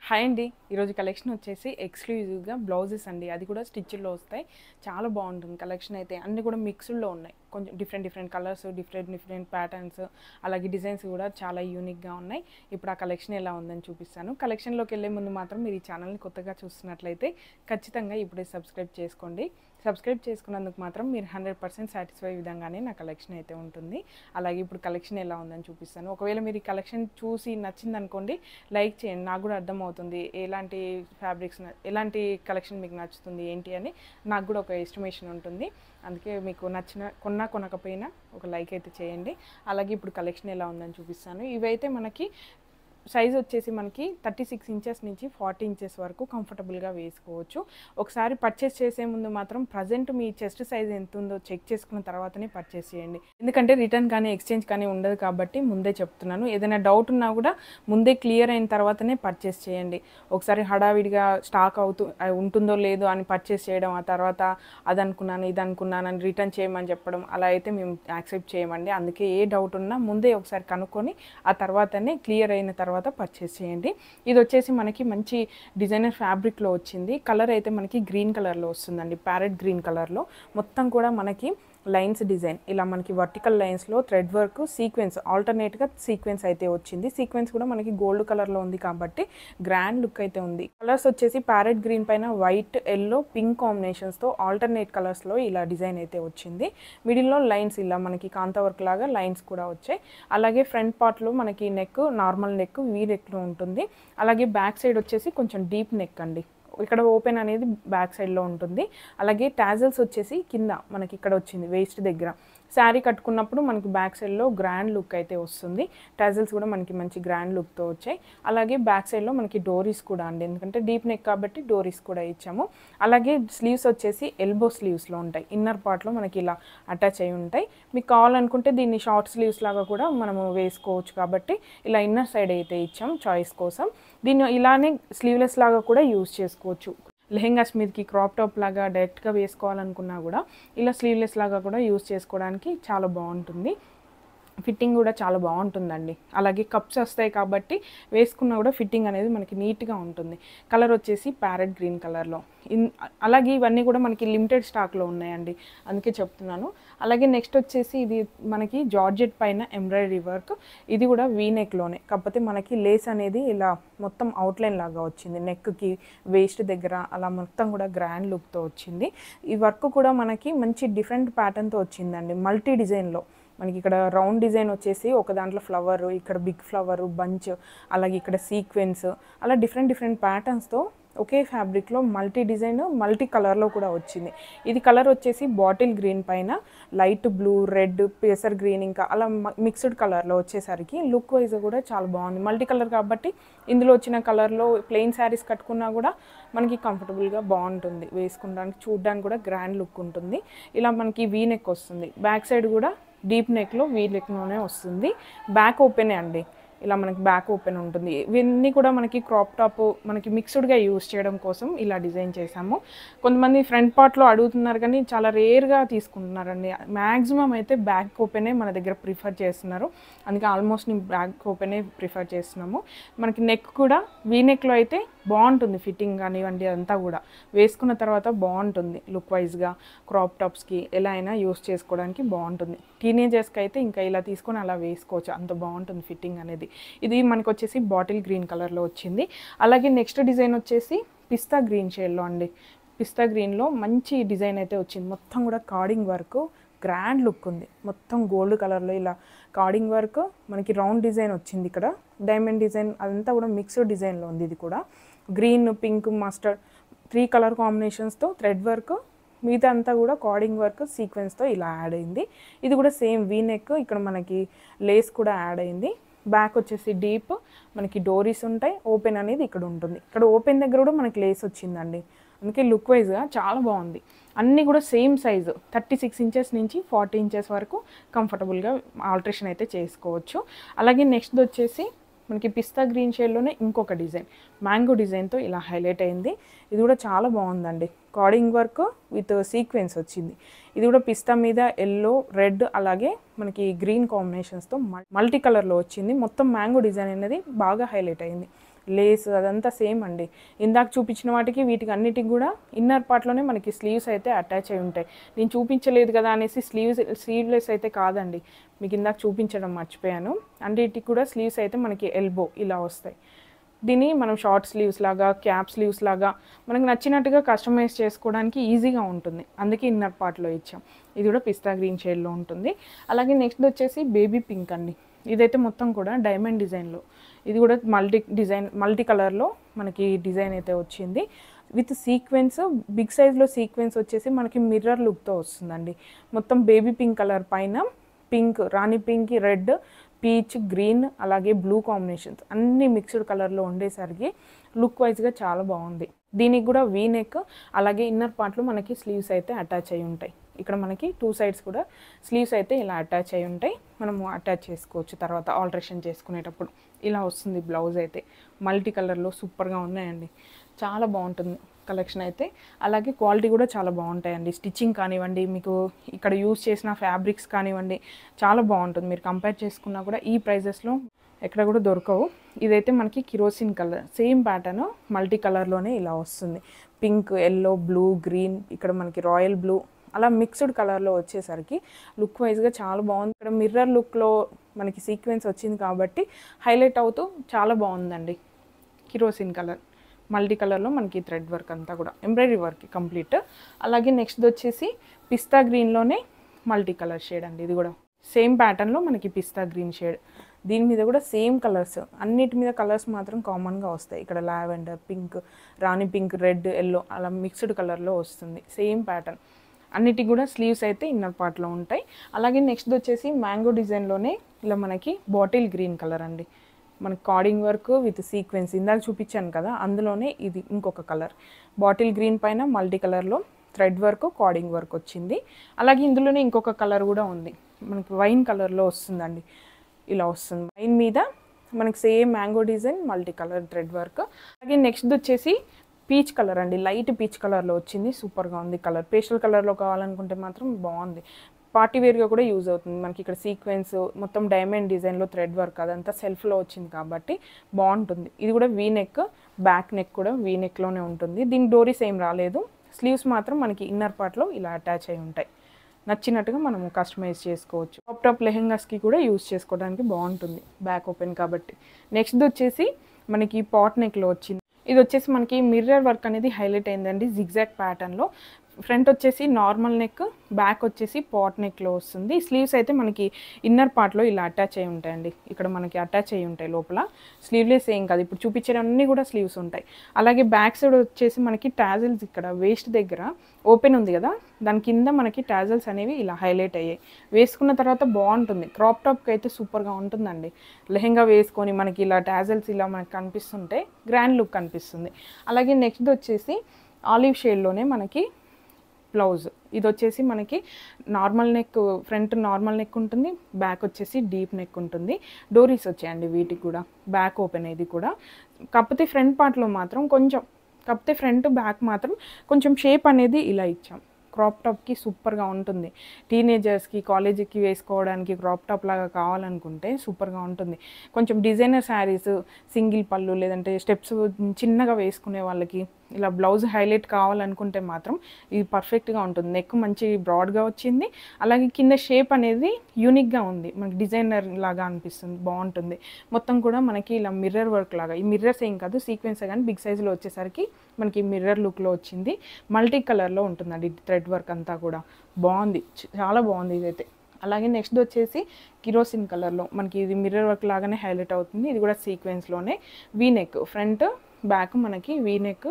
Hi అండి. ఈరోజు collection వచ్చేసి ఎక్స్క్లూజివ్గా బ్లౌజెస్ అండి. అది కూడా స్టిచ్ల్లో వస్తాయి. చాలా బాగుంటుంది కలెక్షన్ అయితే. అన్నీ కూడా మిక్స్డ్లో ఉన్నాయి. కొంచెం డిఫరెంట్ కలర్స్, డిఫరెంట్ ప్యాటర్న్స్, అలాగే డిజైన్స్ కూడా చాలా యూనిక్గా ఉన్నాయి. ఇప్పుడు ఆ కలెక్షన్ ఎలా ఉందని చూపిస్తాను. కలెక్షన్లోకి వెళ్ళే ముందు మాత్రం మీరు ఈ ఛానల్ని కొత్తగా చూస్తున్నట్లయితే ఖచ్చితంగా ఇప్పుడే సబ్స్క్రైబ్ చేసుకోండి. సబ్స్క్రైబ్ చేసుకున్నందుకు మాత్రం మీరు 100% సాటిస్ఫై విధంగానే నా కలెక్షన్ అయితే ఉంటుంది. అలాగే ఇప్పుడు కలెక్షన్ ఎలా ఉందని చూపిస్తాను. ఒకవేళ మీరు ఈ కలెక్షన్ చూసి నచ్చిందనుకోండి, లైక్ చేయండి. నాకు కూడా అర్థమవుతుంది ఎలాంటి ఫ్యాబ్రిక్స్, ఎలాంటి కలెక్షన్ మీకు నచ్చుతుంది ఏంటి అని నాకు కూడా ఒక ఎస్టిమేషన్ ఉంటుంది. అందుకే మీకు నచ్చిన కొనకపోయినా ఒక లైక్ అయితే చేయండి. అలాగే ఇప్పుడు కలెక్షన్ ఎలా ఉందని చూపిస్తాను. ఇవైతే మనకి సైజ్ వచ్చేసి మనకి 36 ఇంచెస్ నుంచి 40 ఇంచెస్ వరకు కంఫర్టబుల్గా వేసుకోవచ్చు. ఒకసారి పర్చేస్ చేసే ముందు మాత్రం ప్రజెంట్ మీ చెస్ట్ సైజ్ ఎంత ఉందో చెక్ చేసుకున్న తర్వాతనే పర్చేస్ చేయండి. ఎందుకంటే రిటర్న్ కానీ ఎక్స్చేంజ్ కానీ ఉండదు కాబట్టి ముందే చెప్తున్నాను. ఏదైనా డౌట్ ఉన్నా కూడా ముందే క్లియర్ అయిన తర్వాతనే పర్చేస్ చేయండి. ఒకసారి హడావిడిగా స్టాక్ ఉంటుందో లేదో అని పర్చేస్ చేయడం, ఆ తర్వాత అది అనుకున్నాను ఇది అనుకున్నాను అని రిటర్న్ చేయమని చెప్పడం, అలా అయితే మేము యాక్సెప్ట్ చేయమండి. అందుకే ఏ డౌట్ ఉన్నా ముందే ఒకసారి కనుక్కొని ఆ తర్వాతనే క్లియర్ అయిన తర్వాత పర్చేస్ చేయండి. ఇది వచ్చేసి మనకి మంచి డిజైనర్ ఫ్యాబ్రిక్లో వచ్చింది. కలర్ అయితే మనకి గ్రీన్ కలర్లో వస్తుందండి. ప్యారెట్ గ్రీన్ కలర్లో మొత్తం కూడా మనకి లైన్స్ డిజైన్, ఇలా మనకి వర్టికల్ లైన్స్లో థ్రెడ్ వర్క్, సీక్వెన్స్, ఆల్టర్నేట్గా సీక్వెన్స్ అయితే వచ్చింది. సీక్వెన్స్ కూడా మనకి గోల్డ్ కలర్లో ఉంది కాబట్టి గ్రాండ్ లుక్ అయితే ఉంది. కలర్స్ వచ్చేసి ప్యారెట్ గ్రీన్ పైన వైట్, ఎల్లో, పింక్ కాంబినేషన్స్తో ఆల్టర్నేట్ కలర్స్లో ఇలా డిజైన్ అయితే వచ్చింది. మిడిల్లో లైన్స్ ఇలా మనకి కాంతా వర్క్ లాగా లైన్స్ కూడా వచ్చాయి. అలాగే ఫ్రంట్ పార్ట్లో మనకి నెక్ నార్మల్ నెక్, వీ నెక్లో ఉంటుంది. అలాగే బ్యాక్ సైడ్ వచ్చేసి కొంచెం డీప్ నెక్ అండి. ఇక్కడ ఓపెన్ అనేది బ్యాక్ సైడ్లో ఉంటుంది. అలాగే టాజల్స్ వచ్చేసి కింద మనకి ఇక్కడ వచ్చింది వేస్ట్ దగ్గర. శారీ కట్టుకున్నప్పుడు మనకి బ్యాక్ సైడ్లో గ్రాండ్ లుక్ అయితే వస్తుంది. టాజల్స్ కూడా మనకి మంచి గ్రాండ్ లుక్తో వచ్చాయి. అలాగే బ్యాక్ సైడ్లో మనకి డోరీస్ కూడా అండి, ఎందుకంటే డీప్ నెక్ కాబట్టి డోరీస్ కూడా ఇచ్చాము. అలాగే స్లీవ్స్ వచ్చేసి ఎల్బో స్లీవ్స్లో ఉంటాయి. ఇన్నర్ పార్ట్లో మనకి ఇలా అటాచ్ అయి ఉంటాయి. మీకు కావాలనుకుంటే దీన్ని షార్ట్ స్లీవ్స్ లాగా కూడా మనము వేసుకోవచ్చు కాబట్టి ఇలా ఇన్నర్ సైడ్ అయితే ఇచ్చాం చాయిస్ కోసం. దీన్ని ఇలానే స్లీవ్లెస్ లాగా కూడా యూజ్ చేసుకోవచ్చు. లెహెంగాస్ మీదకి క్రాప్ టాప్ లాగా డైరెక్ట్గా వేసుకోవాలనుకున్నా కూడా ఇలా స్లీవ్లెస్ లాగా కూడా యూజ్ చేసుకోవడానికి చాలా బాగుంటుంది. ఫిట్టింగ్ కూడా చాలా బాగుంటుందండి. అలాగే కప్స్ వస్తాయి కాబట్టి వేసుకున్నా కూడా ఫిట్టింగ్ అనేది మనకి నీట్గా ఉంటుంది. కలర్ వచ్చేసి ప్యారెట్ గ్రీన్ కలర్లో. అలాగే ఇవన్నీ కూడా మనకి లిమిటెడ్ స్టాక్లో ఉన్నాయండి, అందుకే చెప్తున్నాను. అలాగే నెక్స్ట్ వచ్చేసి ఇది మనకి జార్జెట్ పైన ఎంబ్రాయిడరీ వర్క్. ఇది కూడా వీ నెక్లోనే, కాకపోతే మనకి లేస్ అనేది ఇలా మొత్తం అవుట్లైన్ లాగా వచ్చింది. నెక్కి వేస్ట్ దగ్గర అలా మొత్తం కూడా గ్రాండ్ లుక్తో వచ్చింది. ఈ వర్క్ కూడా మనకి మంచి డిఫరెంట్ ప్యాటర్న్తో వచ్చిందండి. మల్టీ డిజైన్లో మనకి ఇక్కడ రౌండ్ డిజైన్ వచ్చేసి ఒక దాంట్లో ఫ్లవర్, ఇక్కడ బిగ్ ఫ్లవర్ బంచ్, అలాగే ఇక్కడ సీక్వెన్స్, అలా డిఫరెంట్ ప్యాటర్న్స్తో ఒకే ఫ్యాబ్రిక్లో మల్టీ డిజైన్, మల్టీ కలర్లో కూడా వచ్చింది. ఇది కలర్ వచ్చేసి బాటిల్ గ్రీన్ పైన light blue, red, pacer green, ఇంకా అలా మిక్స్డ్ కలర్లో వచ్చేసరికి లుక్ వైజ్ కూడా చాలా బాగుంది. మల్టీ కలర్ కాబట్టి ఇందులో వచ్చిన కలర్లో ప్లెయిన్ శారీస్ కట్టుకున్నా కూడా మనకి కంఫర్టబుల్గా బాగుంటుంది. వేసుకుంటానికి చూడడానికి కూడా గ్రాండ్ లుక్ ఉంటుంది. ఇలా మనకి వీ నెక్ వస్తుంది. బ్యాక్ సైడ్ కూడా డీప్ నెక్లో వీ నెక్లోనే వస్తుంది. బ్యాక్ ఓపెనే అండి, ఇలా మనకి బ్యాక్ ఓపెన్ ఉంటుంది. ఇవన్నీ కూడా మనకి క్రాప్ టాప్ మనకి మిక్స్డ్గా యూస్ చేయడం కోసం ఇలా డిజైన్ చేసాము. కొంతమంది ఫ్రంట్ పార్ట్లో అడుగుతున్నారు కానీ చాలా రేర్గా తీసుకుంటున్నారండి. మ్యాక్సిమం అయితే బ్యాక్ ఓపెనే మన దగ్గర ప్రిఫర్ చేస్తున్నారు. అందుకే ఆల్మోస్ట్ నేను బ్యాక్ ఓపెనే ప్రిఫర్ చేస్తున్నాము. మనకి నెక్ కూడా వీ నెక్లో అయితే బాగుంటుంది. ఫిట్టింగ్ కానివ్వండి అంతా కూడా వేసుకున్న తర్వాత బాగుంటుంది. లుక్ వైజ్గా క్రాప్ టాప్స్కి ఎలా అయినా యూస్ చేసుకోవడానికి బాగుంటుంది. టీనేజర్స్కి అయితే ఇంకా ఇలా తీసుకొని అలా వేసుకోవచ్చు, అంత బాగుంటుంది ఫిట్టింగ్ అనేది. ఇది మనకు వచ్చేసి బాటిల్ గ్రీన్ కలర్లో వచ్చింది. అలాగే నెక్స్ట్ డిజైన్ వచ్చేసి పిస్తా గ్రీన్ షేడ్లో అండి. పిస్తా గ్రీన్లో మంచి డిజైన్ అయితే వచ్చింది. మొత్తం కూడా కార్డింగ్ వర్క్, గ్రాండ్ లుక్ ఉంది. మొత్తం గోల్డ్ కలర్లో ఇలా కార్డింగ్ వర్క్, మనకి రౌండ్ డిజైన్ వచ్చింది. ఇక్కడ డైమండ్ డిజైన్ అదంతా కూడా మిక్స్డ్ డిజైన్లో ఉంది. ఇది కూడా గ్రీన్, పింక్, మస్టర్డ్ 3 కలర్ కాంబినేషన్స్తో థ్రెడ్ వర్క్, మిగతా అంతా కూడా కార్డింగ్ వర్క్ సీక్వెన్స్తో ఇలా యాడ్ అయింది. ఇది కూడా సేమ్ వీ నెక్, ఇక్కడ మనకి లేస్ కూడా యాడ్ అయింది. బ్యాక్ వచ్చేసి డీప్, మనకి డోరీస్ ఉంటాయి. ఓపెన్ అనేది ఇక్కడ ఉంటుంది. ఇక్కడ ఓపెన్ దగ్గర కూడా మనకి లేస్ వచ్చిందండి. అందుకే లుక్ వైజ్గా చాలా బాగుంది. అన్నీ కూడా సేమ్ సైజు 36 ఇంచెస్ నుంచి 40 ఇంచెస్ వరకు కంఫర్టబుల్గా ఆల్ట్రేషన్ అయితే చేసుకోవచ్చు. అలాగే నెక్స్ట్ వచ్చేసి మనకి పిస్తా గ్రీన్ షేడ్లోనే ఇంకొక డిజైన్ మ్యాంగో డిజైన్తో ఇలా హైలైట్ అయింది. ఇది కూడా చాలా బాగుందండి. కార్డింగ్ వర్క్ విత్ సీక్వెన్స్ వచ్చింది. ఇది కూడా పిస్తా మీద ఎల్లో, రెడ్, అలాగే మనకి గ్రీన్ కాంబినేషన్స్తో మల్టీ కలర్లో వచ్చింది. మొత్తం మ్యాంగో డిజైన్ అనేది బాగా హైలైట్ అయింది. లేస్ అదంతా సేమ్ అండి. ఇందాక చూపించిన వాటికి వీటికి అన్నిటికి కూడా ఇన్నర్ పార్ట్లోనే మనకి స్లీవ్స్ అయితే అటాచ్ అయి ఉంటాయి. నేను చూపించలేదు కదా అనేసి స్లీవ్లెస్ అయితే కాదండి, మీకు ఇందాక చూపించడం మర్చిపోయాను. అన్నిటికి కూడా స్లీవ్స్ అయితే మనకి ఎల్బో ఇలా వస్తాయి. దీన్ని మనం షార్ట్ స్లీవ్స్ లాగా, క్యాప్ స్లీవ్స్ లాగా మనకు నచ్చినట్టుగా కస్టమైజ్ చేసుకోవడానికి ఈజీగా ఉంటుంది. అందుకే ఇన్నర్ పార్ట్లో ఇచ్చాం. ఇది కూడా పిస్తా గ్రీన్ షేడ్లో ఉంటుంది. అలాగే నెక్స్ట్ వచ్చేసి బేబీ పింక్ అండి. ఇదైతే మొత్తం కూడా డైమండ్ డిజైన్లో, ఇది కూడా మల్టీ కలర్లో మనకి డిజైన్ అయితే వచ్చింది. విత్ సీక్వెన్స్, బిగ్ సైజ్లో సీక్వెన్స్ వచ్చేసి మనకి మిర్రర్ లుక్తో వస్తుందండి. మొత్తం బేబీ పింక్ కలర్ పైన పింక్, రాణి పింక్, రెడ్, పీచ్, గ్రీన్, అలాగే బ్లూ కాంబినేషన్స్ అన్ని మిక్స్డ్ కలర్లో ఉండేసరికి లుక్ వైజ్గా చాలా బాగుంది. దీనికి కూడా వీ నెక్, అలాగే ఇన్నర్ పార్ట్లో మనకి స్లీవ్స్ అయితే అటాచ్ అయి ఉంటాయి. ఇక్కడ మనకి 2 సైడ్స్ కూడా స్లీవ్స్ అయితే ఇలా అటాచ్ అయి ఉంటాయి. మనము అటాచ్ చేసుకోవచ్చు తర్వాత ఆల్టరేషన్ చేసుకునేటప్పుడు. ఇలా వస్తుంది బ్లౌజ్ అయితే. మల్టీ కలర్లో సూపర్గా ఉన్నాయండి, చాలా బాగుంటుంది కలెక్షన్ అయితే. అలాగే క్వాలిటీ కూడా చాలా బాగుంటాయండి. స్టిచ్చింగ్ కానివ్వండి, మీకు ఇక్కడ యూజ్ చేసిన ఫ్యాబ్రిక్స్ కానివ్వండి, చాలా బాగుంటుంది. మీరు కంపేర్ చేసుకున్నా కూడా ఈ ప్రైజెస్లో ఎక్కడ కూడా దొరకవు. ఇదైతే మనకి kerosene colour, same pattern multi కలర్లోనే ఇలా వస్తుంది. పింక్, ఎల్లో, బ్లూ, గ్రీన్, ఇక్కడ మనకి రాయల్ బ్లూ, అలా మిక్స్డ్ కలర్లో వచ్చేసరికి లుక్ వైజ్గా చాలా బాగుంది. ఇక్కడ మిర్రర్ లుక్లో మనకి సీక్వెన్స్ వచ్చింది కాబట్టి హైలైట్ అవుతూ చాలా బాగుందండి. కిరోసిన్ కలర్ మల్టీ కలర్లో మనకి థ్రెడ్ వర్క్ అంతా కూడా ఎంబ్రాయిడరీ వర్క్ కంప్లీట్. అలాగే నెక్స్ట్ వచ్చేసి పిస్తా గ్రీన్లోనే మల్టీ కలర్ షేడ్ అండి. ఇది కూడా సేమ్ ప్యాటర్న్లో మనకి పిస్తా గ్రీన్ షేడ్. దీని మీద కూడా సేమ్ కలర్స్, అన్నిటి మీద కలర్స్ మాత్రం కామన్గా వస్తాయి. ఇక్కడ లావెండర్, పింక్, రాణి పింక్, రెడ్, ఎల్లో అలా మిక్స్డ్ కలర్లో వస్తుంది. Same pattern. అన్నిటికి కూడా స్లీవ్స్ అయితే ఇన్నర్ పార్ట్లో ఉంటాయి. అలాగే నెక్స్ట్ వచ్చేసి మ్యాంగో డిజైన్లోనే ఇలా మనకి బాటిల్ గ్రీన్ కలర్ అండి. మనకి కార్డింగ్ వర్క్ విత్ సీక్వెన్స్ ఇందాక చూపించాను కదా, అందులోనే ఇది ఇంకొక కలర్. బాటిల్ గ్రీన్ పైన మల్టీ కలర్లో థ్రెడ్ వర్క్, కార్డింగ్ వర్క్ వచ్చింది. అలాగే ఇందులోనే ఇంకొక కలర్ కూడా ఉంది, మనకి వైన్ కలర్లో వస్తుందండి. ఇలా వస్తుంది వైన్ మీద మనకి same mango design, multi colour thread work. అలాగే నెక్స్ట్ వచ్చేసి పీచ్ కలర్ అండి, లైట్ పీచ్ కలర్లో వచ్చింది. సూపర్గా ఉంది కలర్. పేస్టల్ కలర్లో కావాలనుకుంటే మాత్రం బాగుంది. పార్టీ వేర్గా కూడా యూజ్ అవుతుంది. మనకి ఇక్కడ సీక్వెన్స్ మొత్తం డైమండ్ డిజైన్లో థ్రెడ్ వర్క్ అదంతా సెల్ఫ్లో వచ్చింది కాబట్టి బాగుంటుంది. ఇది కూడా వీ నెక్, బ్యాక్ నెక్ కూడా వీ నెక్లోనే ఉంటుంది. దీనికి డోరీస్ ఏం రాలేదు. స్లీవ్స్ మాత్రం మనకి ఇన్నర్ పార్ట్లో ఇలా అటాచ్ అయి ఉంటాయి. నచ్చినట్టుగా మనము కస్టమైజ్ చేసుకోవచ్చు. టాప్ లెహెంగాస్కి కూడా యూజ్ చేసుకోవడానికి బాగుంటుంది, బ్యాక్ ఓపెన్ కాబట్టి. నెక్స్ట్ వచ్చేసి మనకి పాట్ నెక్లో వచ్చింది. ఇది వచ్చేసి మనకి మిర్రర్ వర్క్ అనేది హైలైట్ అయిందండి. జిగ్జాగ్ ప్యాటర్న్లో ఫ్రంట్ వచ్చేసి నార్మల్ నెక్, బ్యాక్ వచ్చేసి పాట్ నెక్లో వస్తుంది. స్లీవ్స్ అయితే మనకి ఇన్నర్ పార్ట్లో ఇలా అటాచ్ అయి ఉంటాయండి. ఇక్కడ మనకి అటాచ్ అయి ఉంటాయి లోపల. స్లీవ్లెస్ ఏం కాదు, ఇప్పుడు చూపించేవన్నీ కూడా స్లీవ్స్ ఉంటాయి. అలాగే బ్యాక్ సైడ్ వచ్చేసి మనకి టాజిల్స్ ఇక్కడ వేస్ట్ దగ్గర ఓపెన్ ఉంది కదా, దాని కింద మనకి టాజిల్స్ అనేవి ఇలా హైలైట్ అయ్యాయి. వేసుకున్న తర్వాత బాగుంటుంది. క్రాప్ టాప్కి అయితే సూపర్గా ఉంటుందండి. లెహెంగా వేసుకొని మనకి ఇలా టాజిల్స్ ఇలా మనకి కనిపిస్తుంటే గ్రాండ్ లుక్ కనిపిస్తుంది. అలాగే నెక్స్ట్ వచ్చేసి ఆలివ్ షేడ్లోనే మనకి బ్లౌజ్. ఇది వచ్చేసి మనకి normal neck, front normal neck ఉంటుంది, బ్యాక్ వచ్చేసి డీప్ నెక్ ఉంటుంది. డోరీస్ వచ్చాయండి వీటికి కూడా, బ్యాక్ ఓపెన్. ఇది కూడా కాకపోతే ఫ్రంట్ పార్ట్లో మాత్రం కొంచెం, కాకపోతే ఫ్రంట్ బ్యాక్ మాత్రం కొంచెం షేప్ అనేది ఇలా ఇచ్చాం. క్రాప్ టాప్కి సూపర్గా ఉంటుంది. టీనేజర్స్కి, కాలేజీకి వేసుకోవడానికి క్రాప్ టాప్ లాగా కావాలనుకుంటే సూపర్గా ఉంటుంది. కొంచెం డిజైనర్ శారీస్, సింగిల్ పళ్ళు లేదంటే స్టెప్స్ చిన్నగా వేసుకునే వాళ్ళకి ఇలా బ్లౌజ్ హైలైట్ కావాలనుకుంటే మాత్రం ఇది పర్ఫెక్ట్గా ఉంటుంది. నెక్ మంచి బ్రాడ్గా వచ్చింది. అలాగే కింద షేప్ అనేది యూనిక్గా ఉంది, మనకి డిజైనర్ లాగా అనిపిస్తుంది, బాగుంటుంది. మొత్తం కూడా మనకి ఇలా మిర్రర్ వర్క్ లాగా, ఈ మిర్రర్స్ ఏం కాదు సీక్వెన్స్ కానీ బిగ్ సైజులో వచ్చేసరికి మనకి మిర్రర్ లుక్లో వచ్చింది. మల్టీ కలర్లో ఉంటుందండి థ్రెడ్ వర్క్ అంతా కూడా. బాగుంది, చాలా బాగుంది ఇదైతే. అలాగే నెక్స్ట్ వచ్చేసి కిరోసిన్ కలర్లో మనకి ఇది మిర్రర్ వర్క్ లాగానే హైలైట్ అవుతుంది. ఇది కూడా సీక్వెన్స్లోనే వీ నెక్, ఫ్రంట్ బ్యాక్ మనకి వీ నెక్,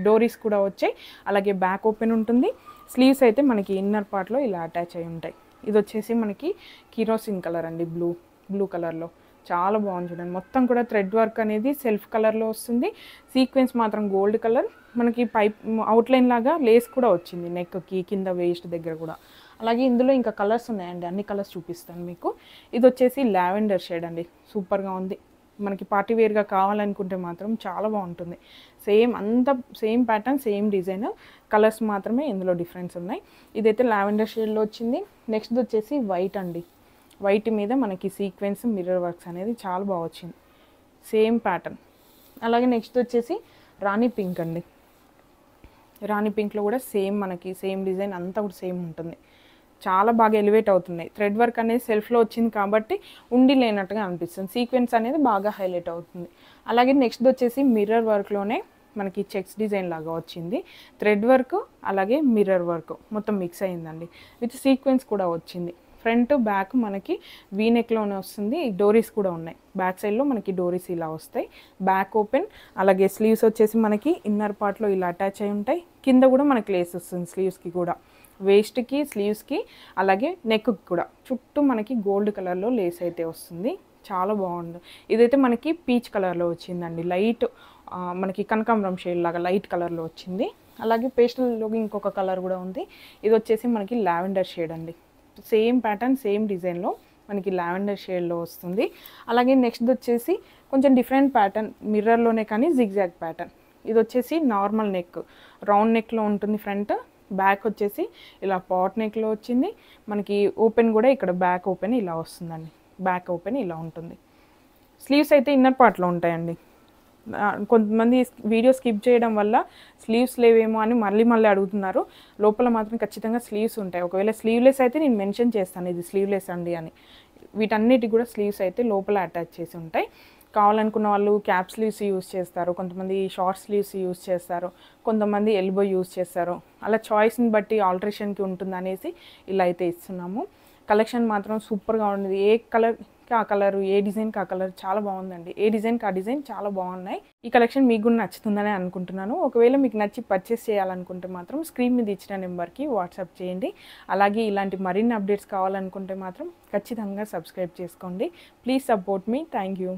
డోరీస్ కూడా వచ్చాయి. అలాగే బ్యాక్ ఓపెన్ ఉంటుంది. స్లీవ్స్ అయితే మనకి ఇన్నర్ పార్ట్లో ఇలా అటాచ్ అయి ఉంటాయి. ఇది వచ్చేసి మనకి కిరోసిన్ కలర్ అండి, బ్లూ కలర్లో చాలా బాగుంది చూడండి. మొత్తం కూడా థ్రెడ్ వర్క్ అనేది సెల్ఫ్ కలర్లో వస్తుంది. సీక్వెన్స్ మాత్రం గోల్డ్ కలర్. మనకి పైప్ అవుట్లైన్ లాగా లేస్ కూడా వచ్చింది నెక్కి, కింద వేస్ట్ దగ్గర కూడా. అలాగే ఇందులో ఇంకా కలర్స్ ఉన్నాయండి, అన్ని కలర్స్ చూపిస్తాను మీకు. ఇది వచ్చేసి లావెండర్ షేడ్ అండి, సూపర్గా ఉంది. మనకి పార్టీ వేర్గా కావాలనుకుంటే మాత్రం చాలా బాగుంటుంది. సేమ్ అంతా same pattern, same design, colours మాత్రమే ఇందులో డిఫరెన్స్ ఉన్నాయి. ఇదైతే లావెండర్ షేడ్లో వచ్చింది. నెక్స్ట్ వచ్చేసి వైట్ అండి. వైట్ మీద మనకి సీక్వెన్స్, మిర్రర్ వర్క్స్ అనేది చాలా బాగా వచ్చింది. సేమ్ ప్యాటర్న్, అలాగే నెక్స్ట్ వచ్చేసి రాణి పింక్ అండి. రాణి పింక్లో కూడా సేమ్ మనకి సేమ్ డిజైన్ అంతా కూడా సేమ్ ఉంటుంది. చాలా బాగా ఎలివేట్ అవుతున్నాయి. థ్రెడ్ వర్క్ అనేది సెల్ఫ్లో వచ్చింది కాబట్టి ఉండి లేనట్టుగా అనిపిస్తుంది. సీక్వెన్స్ అనేది బాగా హైలైట్ అవుతుంది. అలాగే నెక్స్ట్ వచ్చేసి మిర్రర్ వర్క్లోనే మనకి చెక్స్ డిజైన్ లాగా వచ్చింది. థ్రెడ్ వర్క్ అలాగే మిర్రర్ వర్క్ మొత్తం మిక్స్ అయిందండి. విత్ సీక్వెన్స్ కూడా వచ్చింది. ఫ్రంట్ బ్యాక్ మనకి వీ నెక్లోనే వస్తుంది. డోరీస్ కూడా ఉన్నాయి. బ్యాక్ సైడ్లో మనకి డోరీస్ ఇలా వస్తాయి. Back open. అలాగే స్లీవ్స్ వచ్చేసి మనకి ఇన్నర్ పార్ట్లో ఇలా అటాచ్ అయి ఉంటాయి. కింద కూడా మనకి లేస్ వస్తుంది స్లీవ్స్కి కూడా. వేస్ట్కి స్లీవ్స్కి అలాగే నెక్కి కూడా చుట్టూ మనకి గోల్డ్ కలర్లో లేస్ అయితే వస్తుంది. చాలా బాగుంది. ఇదైతే మనకి పీచ్ కలర్లో వచ్చిందండి. లైట్ మనకి కనకాంబరం షేడ్ లాగా లైట్ కలర్లో వచ్చింది. అలాగే పేస్టల్లో ఇంకొక కలర్ కూడా ఉంది. ఇది వచ్చేసి మనకి లావెండర్ షేడ్ అండి. సేమ్ ప్యాటర్న్ సేమ్ డిజైన్లో మనకి లావెండర్ షేడ్లో వస్తుంది. అలాగే నెక్స్ట్ వచ్చేసి కొంచెం డిఫరెంట్ ప్యాటర్న్ మిర్రర్లోనే కానీ జిగ్జాగ్ ప్యాటర్న్. ఇది వచ్చేసి నార్మల్ నెక్ రౌండ్ నెక్లో ఉంటుంది. ఫ్రంట్ బ్యాక్ వచ్చేసి ఇలా పాట్ నెక్లో వచ్చింది. మనకి ఓపెన్ కూడా ఇక్కడ బ్యాక్ ఓపెన్ ఇలా వస్తుందండి. బ్యాక్ ఓపెన్ ఇలా ఉంటుంది. స్లీవ్స్ అయితే ఇన్నర్ పార్ట్లో ఉంటాయండి. కొంతమంది వీడియో స్కిప్ చేయడం వల్ల స్లీవ్స్ లేవేమో అని మళ్ళీ అడుగుతున్నారు. లోపల మాత్రం ఖచ్చితంగా స్లీవ్స్ ఉంటాయి. ఒకవేళ స్లీవ్లెస్ అయితే నేను మెన్షన్ చేస్తాను ఇది స్లీవ్లెస్ అండి అని. వీటన్నిటికి కూడా స్లీవ్స్ అయితే లోపల అటాచ్ చేసి ఉంటాయి. కావాలనుకున్న వాళ్ళు క్యాప్ స్లీవ్స్ యూస్ చేస్తారు. కొంతమంది షార్ట్ స్లీవ్స్ యూస్ చేస్తారు. కొంతమంది ఎల్బో యూస్ చేస్తారు. అలా చాయిస్ని బట్టి ఆల్టరేషన్కి ఉంటుంది అనేసి ఇలా అయితే ఇస్తున్నాము. కలెక్షన్ మాత్రం సూపర్గా ఉంది. ఏ కలర్కి ఆ కలర్, ఏ డిజైన్కి ఆ కలర్ చాలా బాగుందండి. ఏ డిజైన్కి ఆ డిజైన్ చాలా బాగున్నాయి. ఈ కలెక్షన్ మీకు కూడా నచ్చుతుందని అనుకుంటున్నాను. ఒకవేళ మీకు నచ్చి పర్చేస్ చేయాలనుకుంటే మాత్రం స్క్రీన్ మీద ఇచ్చిన నెంబర్కి వాట్సాప్ చేయండి. అలాగే ఇలాంటి మరిన్ని అప్డేట్స్ కావాలనుకుంటే మాత్రం ఖచ్చితంగా సబ్స్క్రైబ్ చేసుకోండి. Please support me. Thank you.